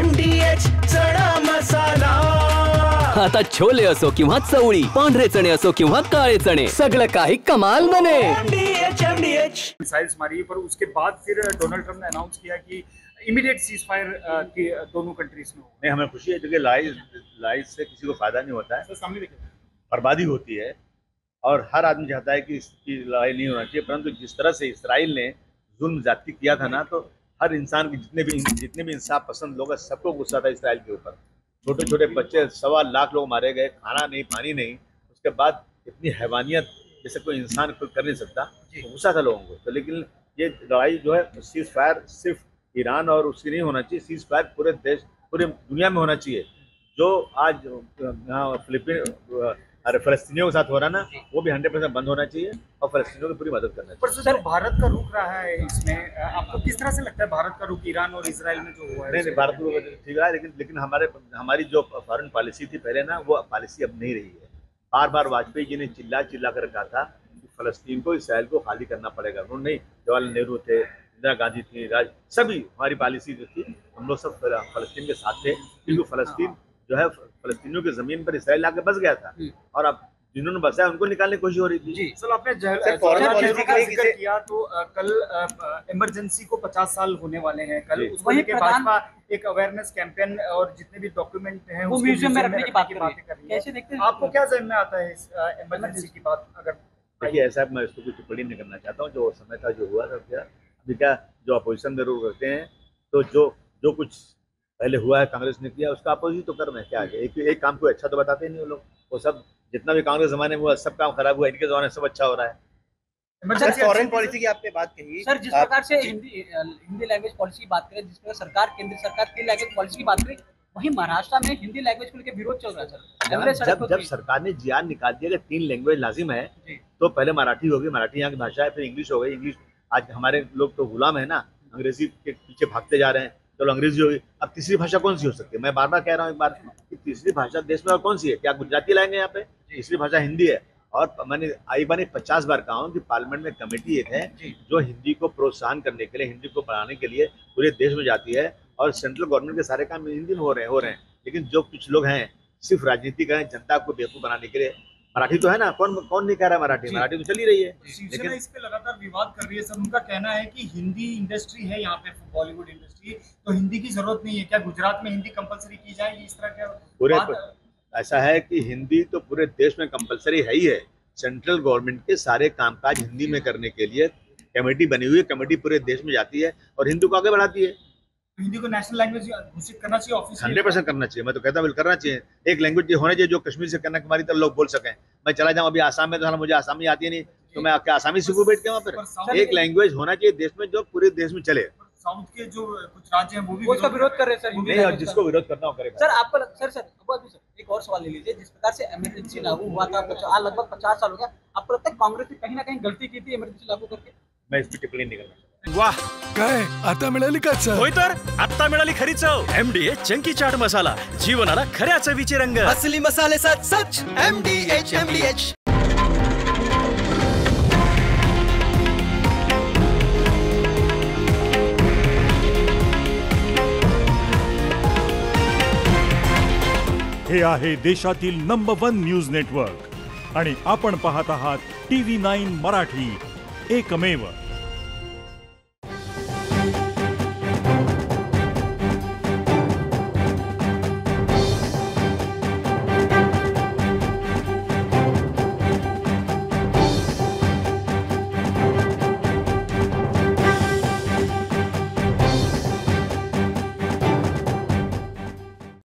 MDH चणा मसाला। आता छोले असो किंवा चवळी, पांढरे चणे असो किंवा काळे चणे, सगळं काही कमाल बने। MDH मिसाइल्स मारी, पर उसके बाद फिर डोनाल्ड ट्रंप ने अनाउंस किया कि इमीडिएट सीज फायर की दोनों कंट्रीज में। नहीं, हमें खुशी है क्योंकि लाइज से किसी को फायदा नहीं होता है, सामने देखिए बर्बादी होती है और हर आदमी चाहता है कि इसकी लड़ाई नहीं होना चाहिए। परंतु जिस तरह से इसराइल ने जुल्म ज्यादती किया था ना, तो हर इंसान के जितने भी इंसाफ पसंद लोग हैं, सबको गुस्सा था इसराइल के ऊपर। छोटे छोटे बच्चे, 1.25 लाख लोग मारे गए, खाना नहीं, पानी नहीं, उसके बाद इतनी हैवानियत जैसे कोई इंसान कोई कर नहीं सकता, तो गुस्सा था लोगों को। तो लेकिन ये लड़ाई जो है सीज फायर सिर्फ ईरान और उसकी नहीं होना चाहिए, सीज फायर पूरे दुनिया में होना चाहिए। जो आज फलस्तीनियों के साथ हो रहा ना, वो भी 100% बंद होना चाहिए और फलस्तीनियों की पूरी मदद करना चाहिए। पर सर, भारत का रुख रहा है इसमें, आपको किस तरह से लगता है भारत का रुख ईरान और इजराइल में जो हुआ है? नहीं, भारत को ठीक है, लेकिन हमारी जो फॉरेन पॉलिसी थी पहले ना, वो पॉलिसी अब नहीं रही है। बार बार वाजपेयी जी ने चिल्ला कर कहा था कि फलस्तीन को, इसराइल को खाली करना पड़ेगा। उन्होंने नहीं, जवाहरलाल नेहरू थे, इंदिरा गांधी थी, सभी हमारी पॉलिसी जो थी, हम लोग सब फलस्तीन के साथ थे, क्योंकि फलस्तीन जो है फलस्तीनियों की जमीन पर इसराइल आके बस गया था, और अब जिन्होंने बसाया उनको निकालने की कोशिश हो रही थी। जी सर, आपने जिक्र किया तो कल इमरजेंसी को 50 साल होने वाले हैं। कल उसको लेकर भाजपा एक अवेयरनेस कैंपेन और जितने भी डॉक्यूमेंट हैं वो म्यूजियम में रखने की बातें कर रही है। कैसे देखते हैं, आपको क्या जहन में आता है इस इमरजेंसी की बात? अगर देखिए, ऐसा मैं इसको कुछ टिप्पणी नहीं करना चाहता हूँ। जो समय था, जो हुआ था, क्या जो अपोजिशन में लोग करते हैं, तो जो कुछ पहले हुआ है कांग्रेस ने किया, उसका अपोजिट तो कर रहे हैं। क्या है, एक काम को अच्छा तो बताते नहीं वो लोग। वो सब जितना भी कांग्रेस जमाने में हुआ, सब काम खराब हुआ, इनके जमाने सब अच्छा हो रहा है। फॉरेन पॉलिसी की आपने बात कही सर, जिस प्रकार से हिंदी लैंग्वेज पॉलिसी की बात करें, जिस प्रकार सरकार, केंद्र सरकार की लैंग्वेज पॉलिसी की बात करें, वहीं महाराष्ट्र में हिंदी लैंग्वेज को लेकर विरोध चल रहा है सर। जब सरकार ने जीआर निकाल दिया कि 3 लैंग्वेज लाजिम है, तो पहले मराठी होगी, मराठी यहाँ की भाषा है, फिर इंग्लिश हो गई। इंग्लिश आज हमारे लोग तो गुलाम है ना, अंग्रेजी के पीछे भागते जा रहे हैं, चलो अंग्रेजी होगी। अब तीसरी भाषा कौन सी हो सकती है? मैं बार बार कह रहा हूँ एक बार कि तीसरी भाषा देश में और कौन सी है? क्या गुजराती लाएंगे यहाँ पे? तीसरी भाषा हिंदी है। और मैंने 50 बार कहा हूँ कि पार्लियामेंट में कमेटी एक है जो हिंदी को प्रोत्साहन करने के लिए, हिंदी को बढ़ाने के लिए पूरे देश में जाती है, और सेंट्रल गवर्नमेंट के सारे काम हिंदी में हो रहे हैं। लेकिन जो कुछ लोग हैं सिर्फ राजनीति करें, जनता को बेवकूफ बनाने के लिए। मराठी तो है ना, कौन नहीं कह रहा है मराठी तो चली रही है। लेकिन इस पे लगातार विवाद कर रही है सर। उनका कहना है कि हिंदी इंडस्ट्री है यहाँ पे, बॉलीवुड इंडस्ट्री, तो हिंदी की जरूरत नहीं है। क्या गुजरात में हिंदी कंपलसरी की जाएगी? इस तरह क्या पूरे ऐसा है कि हिंदी तो पूरे देश में कंपलसरी है ही है। सेंट्रल गवर्नमेंट के सारे कामकाज हिंदी में करने के लिए कमेटी बनी हुई है। कमेटी पूरे देश में जाती है और हिंदी को आगे बढ़ाती है। हिंदी को नेशनल लैंग्वेज घोषित करना चाहिए, ऑफिशियल 100% करना चाहिए। मैं तो कहता हूँ करना चाहिए। एक लैंग्वेज होना चाहिए जो कश्मीर से कन्याकुमारी तक लोग बोल सकें। मैं चला जाऊँ अभी आसाम में, तो मुझे आसामी आती नहीं, तो मैं क्या आसामी सीखूं बैठ के वहाँ पर? एक लैंग्वेज होना चाहिए देश में जो पूरे देश में चले। साउथ के जो कुछ राज्य हैं वो भी उसका विरोध कर रहे हैं सर। नहीं, और जिसको विरोध करना हो करेगा। सर आपको सर एक और सवाल ले लीजिए। जिस प्रकार से इमरजेंसी लागू हुआ था, लगभग 50 साल हो गया, आपको लगता है कांग्रेस ने कहीं ना कहीं गलती की थी इमरजेंसी लागू करके? मैं इस पर टिप्पणी नहीं करना। वाह, काय आता मिळाली का चव? होय तर आता मिळाली खरी चव। MDH चंकी चाट मसाला, जीवनाला खऱ्या चवीचे रंग। असली मसाले साथ सच MDH। हे आहे देशातील नंबर 1 न्यूज नेटवर्क आणि आपण पाहत आहात TV9 मराठी, एकमेव।